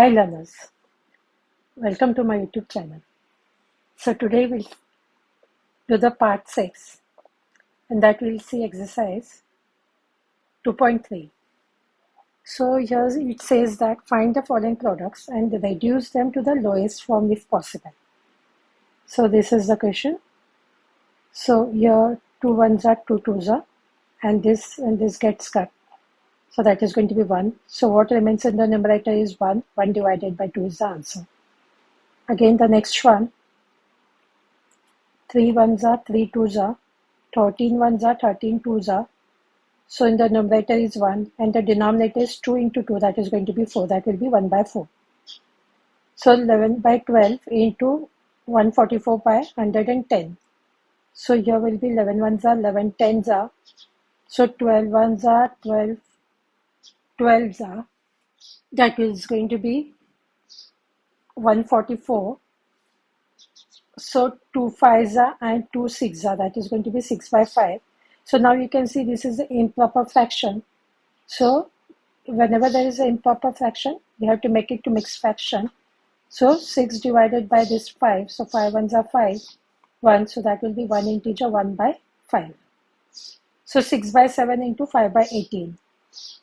Hi learners, welcome to my YouTube channel. So today we'll do the part 6 and that we'll see exercise 2.3. So here it says that find the following products and reduce them to the lowest form if possible. So this is the question. So here 2 1s are 2 2s are and this gets cut. So that is going to be 1. So what remains in the numerator is 1. 1 divided by 2 is the answer. Again the next one. 3 1s are 3 2s are, 13 1s are 13 2s are. So in the numerator is 1 and the denominator is 2 into 2, that is going to be 4, that will be 1 by 4. So 11 by 12 into 144 by 110. So here will be 11 1s are 11 10s are. So 12 1s are 12 12s are. That is going to be 144. So 2 5s are and 2 6s are, that is going to be 6 by 5. So now you can see this is the improper fraction. So whenever there is an improper fraction, we have to make it to mixed fraction. So 6 divided by this 5. So 5 1s are 5, 1. So that will be 1 integer 1 by 5. So 6 by 7 into 5 by 18.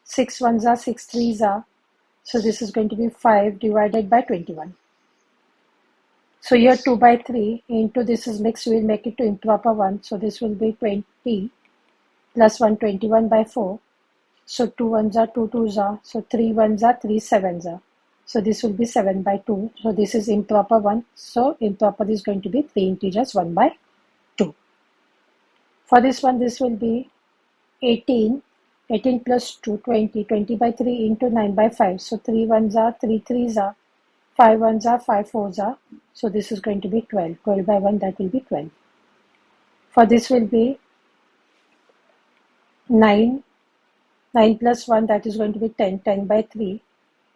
6 1s are 6 3s are. So this is going to be 5 divided by 21. So here 2 by 3 into this is mixed, we will make it to improper 1. So this will be 20 plus 1, 21 by 4. So 2 1s are 2 2s are. So 3 1s are 3 7s are. So this will be 7 by 2. So this is improper 1. So improper is going to be 3 integers 1 by 2. For this one, this will be 18. 18 plus 2, 20. 20 by 3 into 9 by 5. So 3 1s are 3 3s are. 5 1s are 5 4s are. So this is going to be 12. 12 by 1, that will be 12. For this will be 9. 9 plus 1, that is going to be 10. 10 by 3.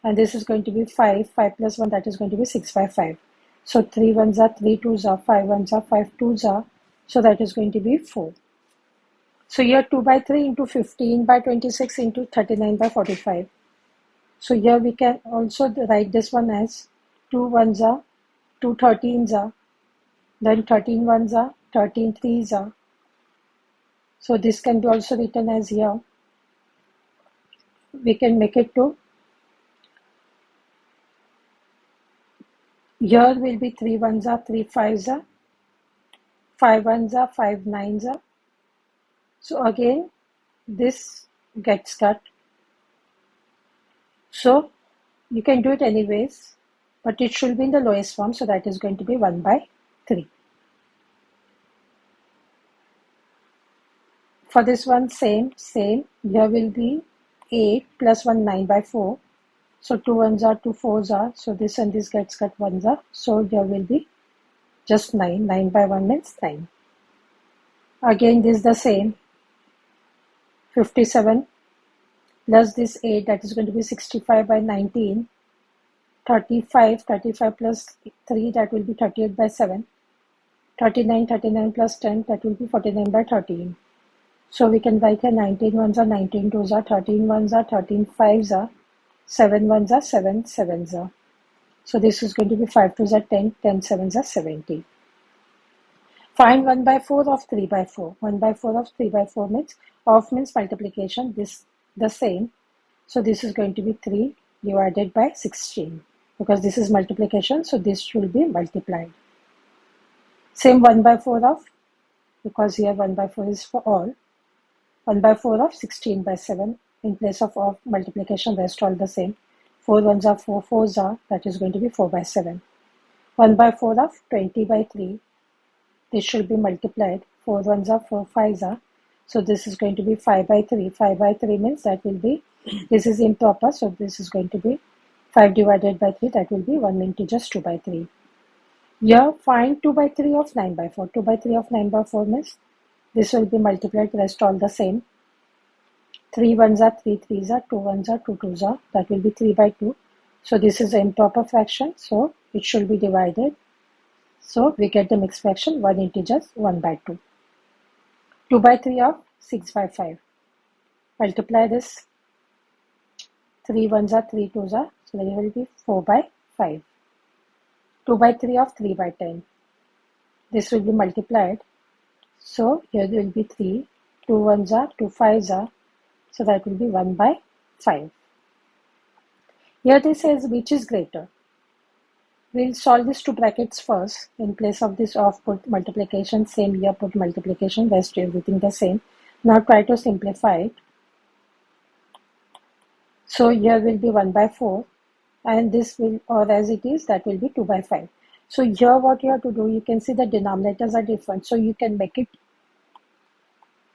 And this is going to be 5. 5 plus 1, that is going to be 6 by 5. So 3 1s are 3 2s are. 5 1s are 5 2s are. So that is going to be 4. So here 2 by 3 into 15 by 26 into 39 by 45. So here we can also write this one as 2 1s are, 2 13s are, then 13 1s are, 13 3s are. So this can be also written as here. We can make it to, here will be 3 1s are, 3 5s are, 5 1s are, 5 9s are. So again, this gets cut. So you can do it anyways, but it should be in the lowest form. So that is going to be 1 by 3. For this one, same. Here will be 8 plus 1, 9 by 4. So 2 1s are, 2 4s are. So this and this gets cut 1s are. So there will be just 9. 9 by 1 means 9. Again, this is the same. 57 plus this 8, that is going to be 65 by 19. 35 plus 3, that will be 38 by 7. 39 plus 10, that will be 49 by 13. So we can write here 19 1s are, 19 2s are, 13 1s are, 13 5s are, 7 1s are, 7 7s are. So this is going to be 5 2s are 10, 10 7s are 70. Find 1 by 4 of 3 by 4. 1 by 4 of 3 by 4 means multiplication. This the same. So this is going to be 3 divided by 16. Because this is multiplication, so this will be multiplied. Same 1 by 4 of, because here 1 by 4 is for all. 1 by 4 of 16 by 7. In place of multiplication, rest all the same. 4 1s are 4 4s are, that is going to be 4 by 7. 1 by 4 of 20 by 3. This should be multiplied. 4 1s are 4 5s are. So this is going to be 5 by 3. 5 by 3 means that will be, this is improper, so this is going to be 5 divided by 3, that will be 1 integer 2 by 3. Here, find 2 by 3 of 9 by 4. 2 by 3 of 9 by 4 means this will be multiplied, rest all the same. 3 1s are 3 3s are, 2 1s are 2 2s are, that will be 3 by 2. So this is an improper fraction, so it should be divided. So we get the mixed fraction 1 integers 1 by 2. 2 by 3 of 6 by 5. Multiply this. 3 1s are 3 2s are, So that will be 4 by 5. 2 by 3 of 3 by 10. This will be multiplied. So here there will be 3. 2 ones are, 2 5s are. So that will be 1 by 5. Here this says which is greater. We'll solve these two brackets first. In place of this off, put multiplication. Same here, put multiplication. Rest everything the same. Now try to simplify it. So here will be 1 by 4. And this will, or as it is, that will be 2 by 5. So here what you have to do, you can see the denominators are different. So you can make it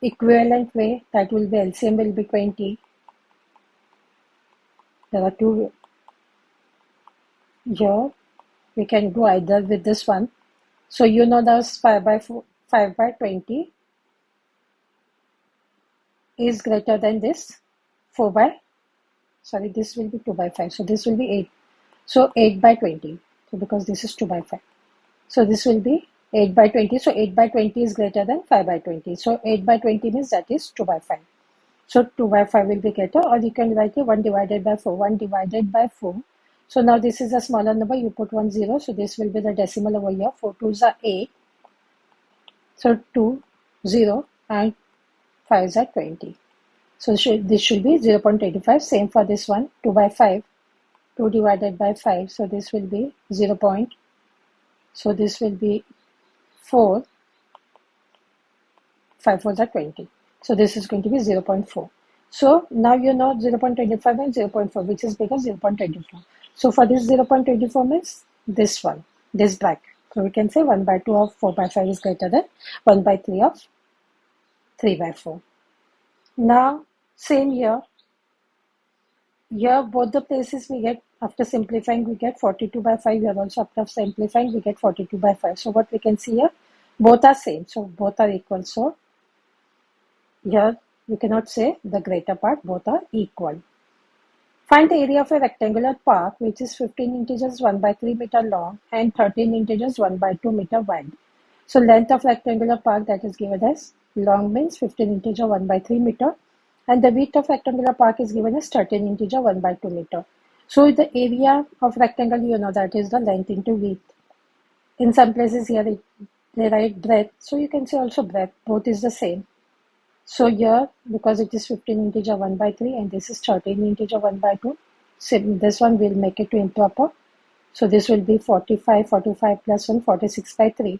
equivalent way. That will be LCM will be 20. There are two here. We can do either with this one. So you know that's 5 by 20 is greater than this 4 by, sorry, this will be 2 by 5. So this will be 8. So 8 by 20. So because this is 2 by 5. So this will be 8 by 20. So 8 by 20 is greater than 5 by 20. So 8 by 20 means that is 2 by 5. So 2 by 5 will be greater, or you can write it 1 divided by 4. 1 divided by 4. So now this is a smaller number. You put 1 0. So this will be the decimal over here. 4 2s are 8. So 2 0 and 5s are 20. So this should be 0.25. Same for this one. 2 by 5. 2 divided by 5. So this will be 0. So this will be 4. 5 4s are 20. So this is going to be 0.4. So now you know 0.25 and 0.4, which is bigger, 0.24. So for this 0.24 means this one, this bracket. So we can say 1 by 2 of 4 by 5 is greater than 1 by 3 of 3 by 4. Now same here. Here both the places we get, after simplifying we get 42 by 5. Here also after simplifying we get 42 by 5. So what we can see here, both are same. So both are equal. So here you cannot say the greater part, both are equal. Find the area of a rectangular park which is 15 integers 1 by 3 meter long and 13 integers 1 by 2 meter wide. So length of rectangular park that is given as long means 15 integer 1 by 3 meter, and the width of rectangular park is given as 13 integer 1 by 2 meter. So the area of rectangle, you know, that is the length into width. In some places here they write breadth, so you can say also breadth, both is the same. So here, because it is 15 integer 1 by 3 and this is 13 integer 1 by 2, so this one will make it to improper. So this will be 45 plus 1, 46 by 3.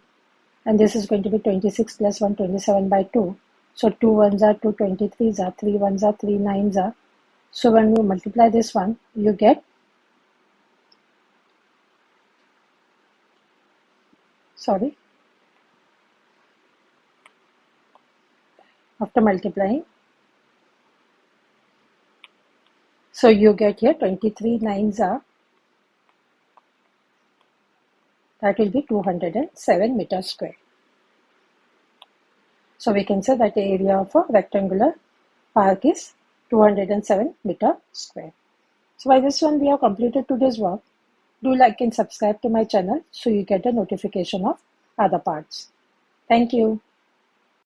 And this is going to be 26 plus 1, 27 by 2. So 2 1s are 2, 23s are 3 1s are 3 9s are. So when you multiply this one, you get, after multiplying, so you get here 23 9s are, that will be 207 meters square. So we can say that the area of a rectangular park is 207 meter square. So by this one we have completed today's work. Do like and subscribe to my channel so you get a notification of other parts. Thank you.